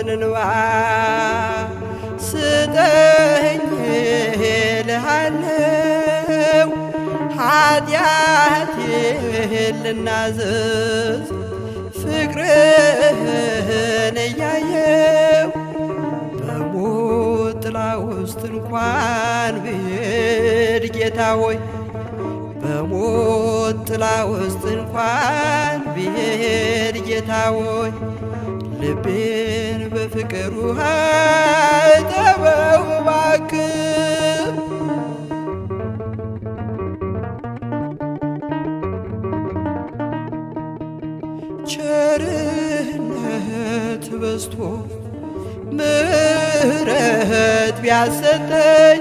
እንባ ስጠኝ እልሃለው ኃጢአቴን ልናዘዝ ፍቅርህን እያየው በሞት ጥላ ውስጥ እንኳን ብሄድ ጌታ ሆይ በሞት ጥላ ውስጥ እንኳን ብሄድ ጌታ ሆይ ልቤን በፍቅር ውሃ እጠበው እባክህ። ቸርነት በዝቶ ምሕረት ቢያሰጠኝ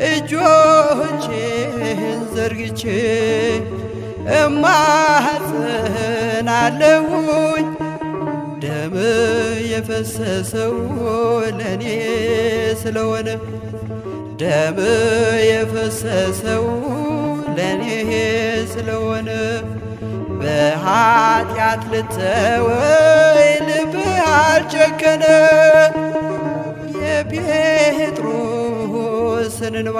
እጆቼን ዘርግቼ እማጸናለሁኝ ደም የፈሰሰው ለኔ ስለሆነ ደም የፈሰሰው ለኔ ስለሆነ በኃጢአት ልተወኝ ልብህ አልጨከነ የጴጥሮስን እንባ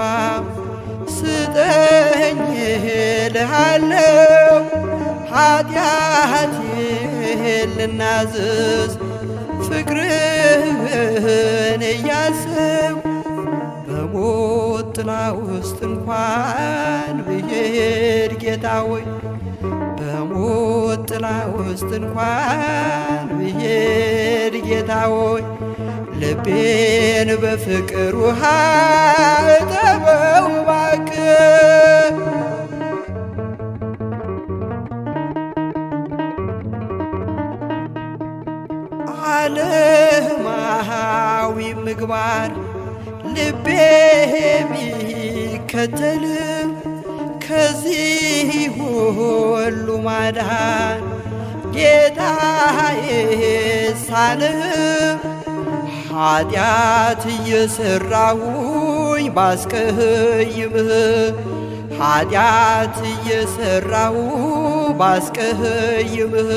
ስጠኝ እልሃለው ኃጢአቴን ልናዘዝ ፍቅርህን እያሰብኩ በሞት ጥላ ውስጥ እንኳን ብሄድ ጌታ ሆይ በሞት ጥላ ውስጥ እንኳን ብሄድ ጌታ ሆይ ልቤን በፍቅር ውሃ እጠበው እባክህ። ዓለማዊ ምግባር ልቤ ቢከተልም ከዚህ ሁሉ ማዳን ጌታዬ ሳልም ኃጢአት እየሠራሁኝ ባስቀይምህ ኃጢአት እየሠራሁ ባስቀይምህ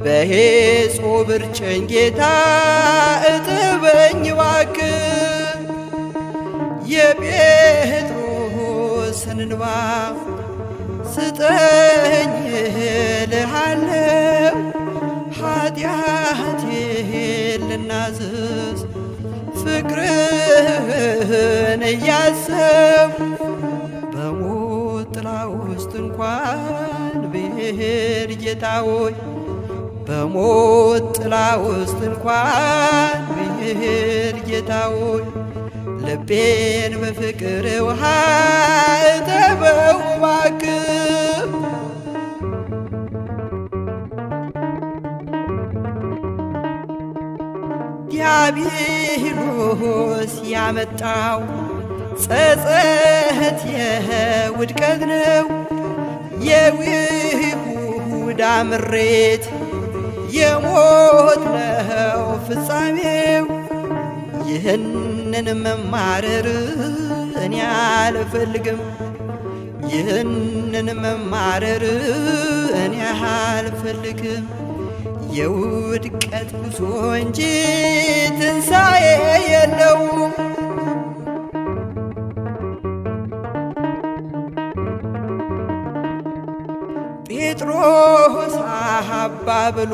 በሄጾብ እርጨኝ ጌታ እጠበኝ እባክህ። የጴጥሮስን እንባ ስጠኝ እልሃለው ኃጢአቴን ልናዘዝ ፍቅርህን እያሰብኩ በሞት ጥላ ውስጥ እንኳን ብሄድ ጌታ ሆይ በሞት ጥላ ውስጥ እንኳን ብሄድ ጌታ ሆይ ልቤን በፍቅር ውሃ እጠበው እባክህ። ዲያብሎስ ያመጣው ጸጸት የውድቀት ነው የይሁዳ ምሬት የሞት ነው ፍጻሜው። ይህንን መማረር እኔ አልፈልግም ይህንን መማረር እኔ አልፈልግም የውድቀት ጉዞ እንጂ ትንሣኤ የለውም። ጴጥሮስ አባ ብሎ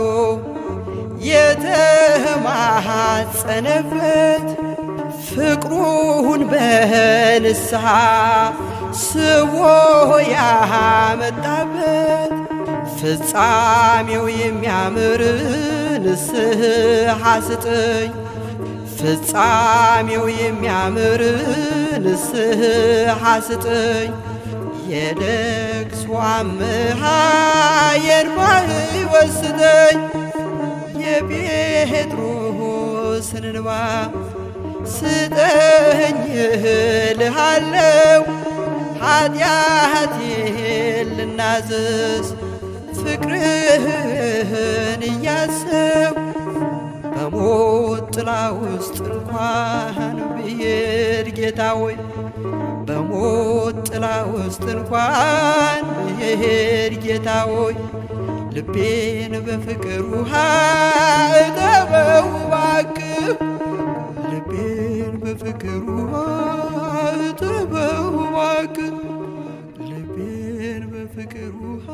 የተማጸነበት ፍቅሩን በንስሐ ስቦ ያመጣበት ፍጻሜው የሚያምር ንስሐ ስጠኝ ፍጻሜው የሚያምር ንስሐ ስጠኝ የለቅሶ አምሃ የእንባህ ወስደኝ የጴጥሮስን እንባ ስጠኝ እልሃለው ኃጢአቴን ልናዘዝ ፍቅርህን እያሰብኩ በሞት ጥላ ውስጥ እንኳን ብሄድ ጌታ ሆይ በሞት ጥላ ውስጥ እንኳን ብሄድ ጌታ ሆይ ልቤን በፍቅር ውሃ እጠበው እባክህ ልቤን በፍቅር ውሃ እጠበው እባክህ ልቤን በፍቅር ውሃ